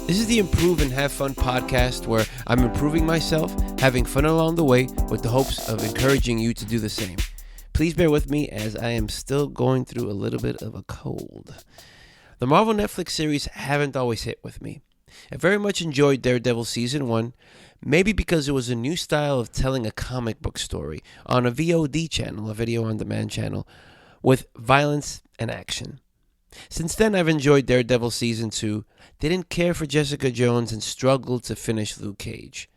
This is the Improve and Have Fun podcast where I'm improving myself, having fun along the way with the hopes of encouraging you to do the same. Please bear with me as I am still going through a little bit of a cold. The Marvel Netflix series haven't always hit with me. I very much enjoyed Daredevil Season 1, maybe because it was a new style of telling a comic book story on a v.o.d channel, a video on demand channel, with violence and action. Since then, I've enjoyed Daredevil Season 2, didn't care for Jessica Jones, and struggled to finish Luke Cage.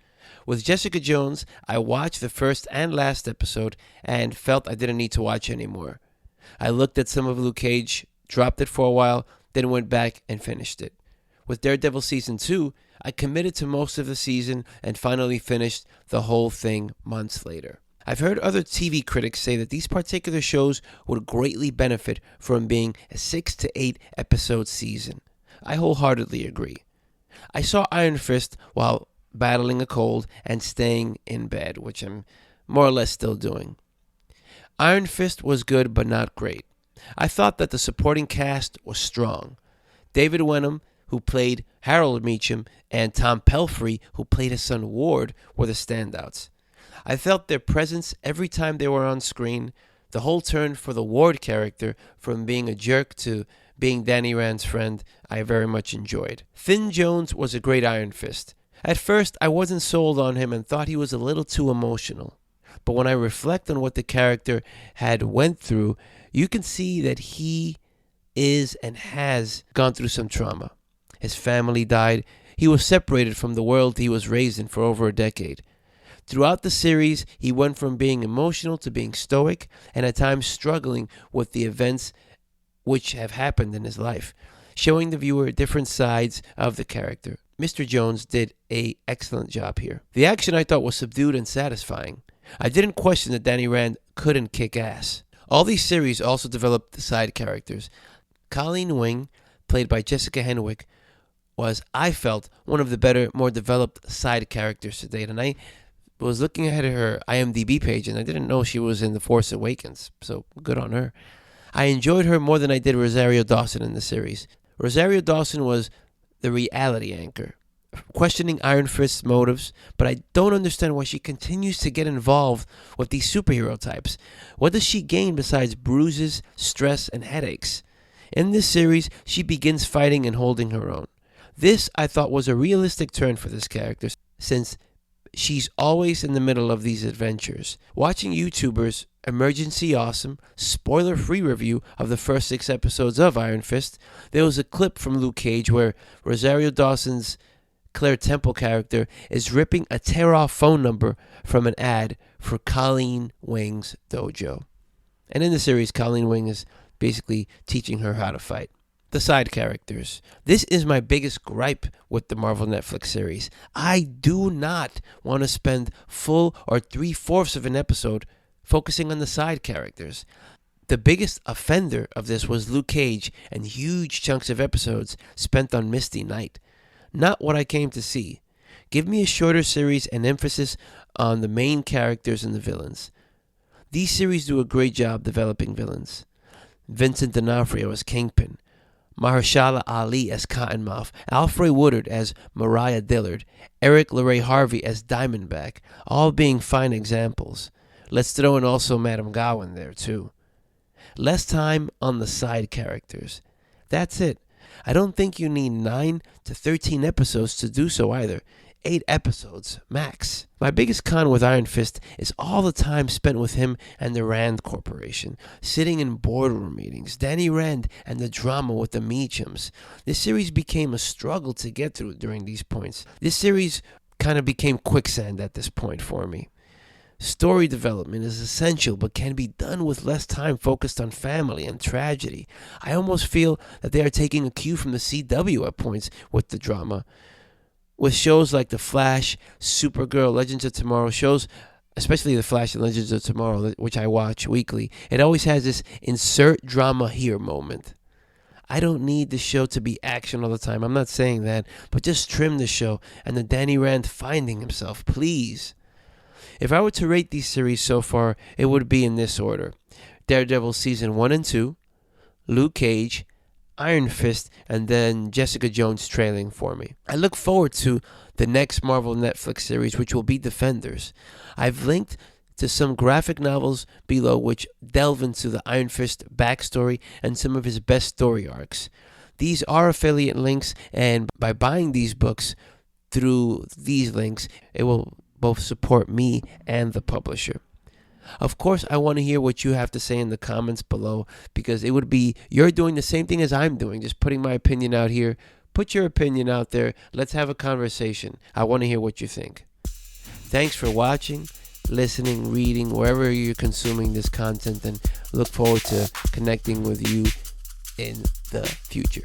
With Jessica Jones, I watched the first and last episode and felt I didn't need to watch anymore. I looked at some of Luke Cage, dropped it for a while, then went back and finished it. With Daredevil Season 2, I committed to most of the season and finally finished the whole thing months later. I've heard other TV critics say that these particular shows would greatly benefit from being a 6 to 8 episode season. I wholeheartedly agree. I saw Iron Fist while battling a cold and staying in bed, which I'm more or less still doing. Iron Fist was good but not great. I thought that the supporting cast was strong. David Wenham, who played Harold Meacham, and Tom Pelphrey, who played his son Ward, were the standouts. I felt their presence every time they were on screen. The whole turn for the Ward character, from being a jerk to being Danny Rand's friend, I very much enjoyed. Finn Jones was a great Iron Fist. At first, I wasn't sold on him and thought he was a little too emotional. But when I reflect on what the character had went through, you can see that he is and has gone through some trauma. His family died. He was separated from the world he was raised in for over a decade. Throughout the series, he went from being emotional to being stoic and at times struggling with the events which have happened in his life, showing the viewer different sides of the character. Mr. Jones did an excellent job here. The action I thought was subdued and satisfying. I didn't question that Danny Rand couldn't kick ass. All these series also developed the side characters. Colleen Wing, played by Jessica Henwick, was, I felt, one of the better, more developed side characters to date, and I was looking at her IMDb page, and I didn't know she was in The Force Awakens, so good on her. I enjoyed her more than I did Rosario Dawson in the series. Rosario Dawson was the reality anchor, questioning Iron Fist's motives, but I don't understand why she continues to get involved with these superhero types. What does she gain besides bruises, stress, and headaches? In this series, she begins fighting and holding her own. This, I thought, was a realistic turn for this character, since she's always in the middle of these adventures. Watching YouTubers Emergency Awesome spoiler-free review of the first 6 episodes of Iron Fist, there was a clip from Luke Cage where Rosario Dawson's Claire Temple character is ripping a tear-off phone number from an ad for Colleen Wing's dojo. And in the series, Colleen Wing is basically teaching her how to fight. The side characters. This is my biggest gripe with the Marvel Netflix series. I do not want to spend full or 3/4 of an episode focusing on the side characters. The biggest offender of this was Luke Cage and huge chunks of episodes spent on Misty Knight. Not what I came to see. Give me a shorter series and emphasis on the main characters and the villains. These series do a great job developing villains. Vincent D'Onofrio as Kingpin, Mahershala Ali as Cottonmouth, Alfre Woodard as Mariah Dillard, Eric LeRae Harvey as Diamondback, all being fine examples. Let's throw in also Madame Gawain there too. Less time on the side characters. That's it. I don't think you need 9 to 13 episodes to do so either. 8 episodes, max. My biggest con with Iron Fist is all the time spent with him and the Rand Corporation, sitting in boardroom meetings, Danny Rand and the drama with the Meachams. This series became a struggle to get through during these points. This series kind of became quicksand at this point for me. Story development is essential but can be done with less time focused on family and tragedy. I almost feel that they are taking a cue from the CW at points with the drama. With shows like The Flash, Supergirl, Legends of Tomorrow, shows, especially The Flash and Legends of Tomorrow, which I watch weekly, it always has this insert drama here moment. I don't need the show to be action all the time. I'm not saying that, but just trim the show and the Danny Rand finding himself, please. If I were to rate these series so far, it would be in this order: Daredevil Season 1 and 2, Luke Cage, Iron Fist, and then Jessica Jones trailing for me. I look forward to the next Marvel Netflix series, which will be Defenders. I've linked to some graphic novels below which delve into the Iron Fist backstory and some of his best story arcs. These are affiliate links, and by buying these books through these links, it will both support me and the publisher. Of course, I want to hear what you have to say in the comments below, because it would be you're doing the same thing as I'm doing, just putting my opinion out here. Put your opinion out there. Let's have a conversation. I want to hear what you think. Thanks for watching, listening, reading, wherever you're consuming this content, and look forward to connecting with you in the future.